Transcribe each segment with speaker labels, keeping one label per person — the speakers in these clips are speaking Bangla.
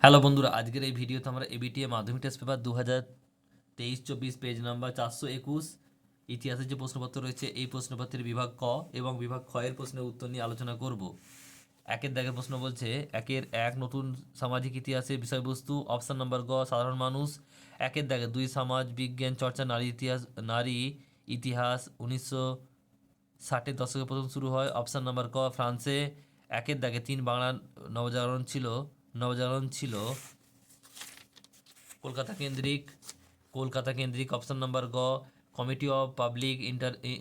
Speaker 1: হ্যালো বন্ধুরা, আজকের এই ভিডিওতে আমরা এবিটিএ মাধ্যমিক টেস্ট পেপার 2023-24 পেজ নাম্বার 421 ইতিহাসের যে প্রশ্নপত্র রয়েছে এই প্রশ্নপত্রের বিভাগ ক এবং বিভাগ খ এর প্রশ্নের উত্তর নিয়ে আলোচনা করব। একের দাগের প্রশ্ন বলছে, একের এক নতুন সামাজিক ইতিহাসের বিষয়বস্তু। অপশান নাম্বার গ সাধারণ মানুষ। একের দাগে দুই সমাজ বিজ্ঞান চর্চা নারী ইতিহাস 1960-এর দশকের প্রথম শুরু হয়। অপশান নাম্বার ক ফ্রান্সে। একের দাগে তিন বাংলা নবজাগরণ ছিল কলকাতা কেন্দ্রিক। অপশন নাম্বার গ কমিটি অফ পাবলিক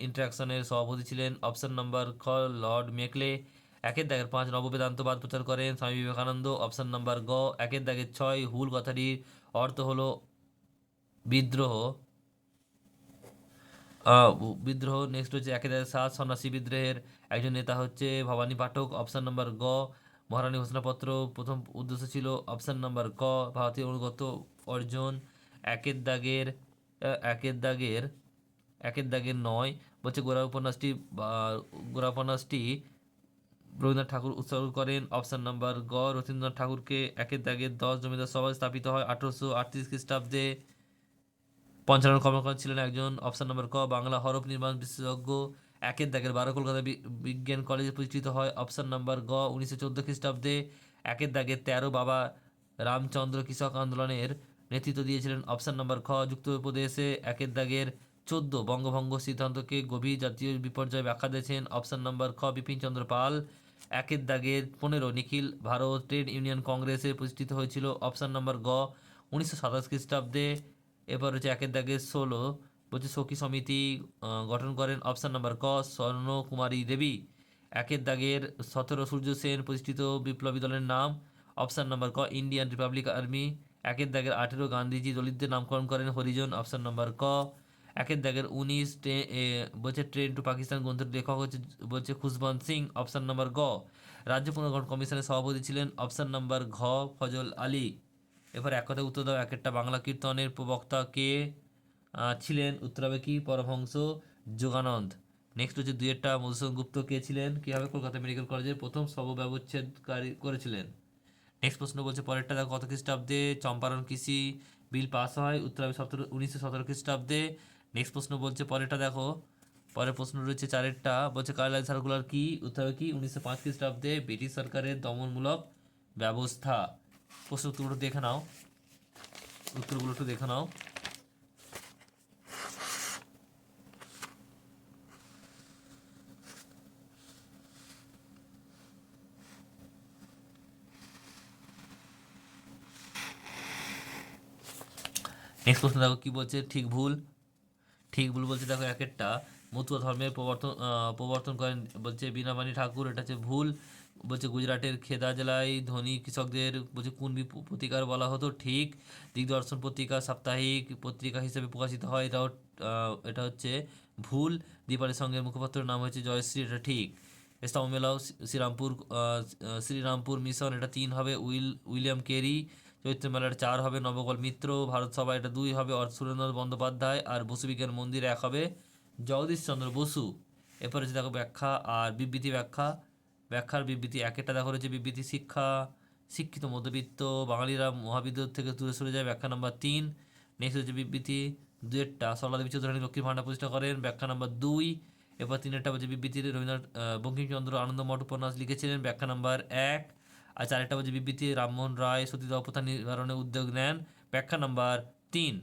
Speaker 1: ইন্টারাকশনের সভাপতি ছিলেন। অপশন নাম্বার খ লর্ড মেকলে। একের দাগের পাঁচ নববেদান্তবাদ প্রচার করেন স্বামী বিবেকানন্দ। অপশন নাম্বার গ। একের দাগের ছয় হুল কথাটির অর্থ হলো বিদ্রোহ। নেক্সট হচ্ছে একের দাগের সাত সন্ন্যাসী বিদ্রোহের একজন নেতা হচ্ছে ভবানী পাঠক। অপশন নাম্বার গ মহারানী ঘোষণাপত্র প্রথম উদ্দেশ্য ছিল। অপশন নাম্বার ক ভারতীয় অনুগত অর্জন। একের দাগের একের দাগের একের দাগের নয় বলছে গোড়া উপন্যাসটি রবীন্দ্রনাথ ঠাকুর উৎসর্গ করেন। অপশন নাম্বার গ রবীন্দ্রনাথ ঠাকুরকে। একের দাগের 10 জমিদার সভা স্থাপিত হয় 1838 খ্রিস্টাব্দে। পঞ্চানন কর্মকার ছিলেন একজন। অপশন নম্বর ক বাংলা হরফ নির্মাণ বিশেষজ্ঞ। একের দাগের 12 কলকাতা বিজ্ঞান কলেজে প্রতিষ্ঠিত হয়। অপশন নাম্বার গ 1914 খ্রিস্টাব্দে। একের দাগের 13 বাবা রামচন্দ্র কৃষক আন্দোলনের নেতৃত্ব দিয়েছিলেন। অপশন নাম্বার খ যুক্তপ্রদেশে। একের দাগের 14 বঙ্গভঙ্গ সিদ্ধান্তকে গভীর জাতীয় বিপর্যয় ব্যাখ্যা দিয়েছেন। অপশন নাম্বার খ বিপিন চন্দ্র পাল। একের দাগের 15 নিখিল ভারত ট্রেড ইউনিয়ন কংগ্রেসে প্রতিষ্ঠিত হয়েছিল। অপশন নাম্বার গ 1927 খ্রিস্টাব্দে। এরপর হচ্ছে একের দাগে 16 বলছে সখী সমিতি গঠন করেন। অপশান নাম্বার ক স্বর্ণকুমারী দেবী। একের দাগের 17 সূর্য সেন প্রতিষ্ঠিত বিপ্লবী দলের নাম। অপশান নাম্বার ক ইন্ডিয়ান রিপাবলিক আর্মি। একের দাগের 18 গান্ধীজি দলিতদের নামকরণ করেন হরিজন। অপশান নাম্বার ক। একের দাগের 19 বলছে ট্রেন টু পাকিস্তান গ্রন্থের লেখক হচ্ছে বলছে খুশবন্ত সিং। অপশান নাম্বার গ রাজ্য পুনর্গঠন কমিশনের সভাপতি ছিলেন। অপশান নাম্বার ঘ ফজল আলী। এবার এক কথায় উত্তর দাও, একটা বাংলা কীর্তনের প্রবক্তা কে ছিলেন? উত্তর হবে কি পরমহংস যোগানন্দ। নেক্সট হচ্ছে দুইয়েরটা মধুসূদন গুপ্ত কে ছিলেন? কীভাবে কলকাতা মেডিকেল কলেজের প্রথম ব্যবচ্ছেদকারী করেছিলেন। নেক্সট প্রশ্ন বলছে পরেরটা দেখো কত খ্রিস্টাব্দে চম্পারণ কৃষি বিল পাস হয়? উত্তর হবে 1917 খ্রিস্টাব্দে। নেক্সট প্রশ্ন বলছে পরেরটা দেখো, পরের প্রশ্ন রয়েছে চারেরটা বলছে কার্লাইল সার্কুলার কি? উত্তর হবে কি 1905 খ্রিস্টাব্দে ব্রিটিশ সরকারের দমনমূলক ব্যবস্থা। প্রশ্ন উত্তরগুলো দেখে নাও, উত্তরগুলো একটু দেখে নাও। নেক্সট প্রশ্ন দেখো কি বলছে ঠিক ভুল। ঠিক ভুল বলছে দেখো একেরটা মতুয়া ধর্মের প্রবর্তন করেন বলছে বীণাপাণি ঠাকুর, এটা হচ্ছে ভুল। বলছে গুজরাটের খেদা জেলায় ধনী কৃষকদের বলছে কোন পত্রিকার বলা হতো? ঠিক। দিগদর্শন পত্রিকা সাপ্তাহিক পত্রিকা হিসেবে প্রকাশিত হয়, এটা হচ্ছে ভুল। দীপালি সঙ্গের মুখপাত্রের নাম হচ্ছে জয়শ্রী, এটা ঠিক। স্তম্ভমেলাও শ্রীরামপুর মিশন, এটা 3 হবে। William Carey. চৈত্র মেলার 4 হবে। নবগোপাল মিত্র। ভারত সভা, এটা 2 হবে। সুরেন্দ্রনাথ বন্দ্যোপাধ্যায়। আর বসু বিজ্ঞান মন্দির 1 হবে। জগদীশচন্দ্র বসু। এরপরে হচ্ছে দেখো ব্যাখ্যা আর বিবৃতি। ব্যাখ্যার বিবৃতি একেরটা দেখো রয়েছে বিবৃতি শিক্ষিত মধ্যবিত্ত বাঙালিরা মহাবিদ্যালয় থেকে দূরে সরে যায়, ব্যাখ্যা নাম্বার 3। নেক্সট হচ্ছে বিবৃতি দুয়েরটা সরলাদেবী চৌধুরানী লক্ষ্মীর ভাণ্ডার প্রতিষ্ঠা করেন, ব্যাখ্যা নাম্বার 2। এরপর 3এরটা বলছে বিবৃতিতে রবীন্দ্রনাথ বঙ্কিমচন্দ্র আনন্দমঠ উপন্যাস লিখেছিলেন, ব্যাখ্যা নাম্বার 1। আর 4টা বলছে বিবৃতি রামমোহন রায় সতীদাহ প্রথা নিবারণে উদ্যোগ নেন, ব্যাখ্যা নাম্বার 3।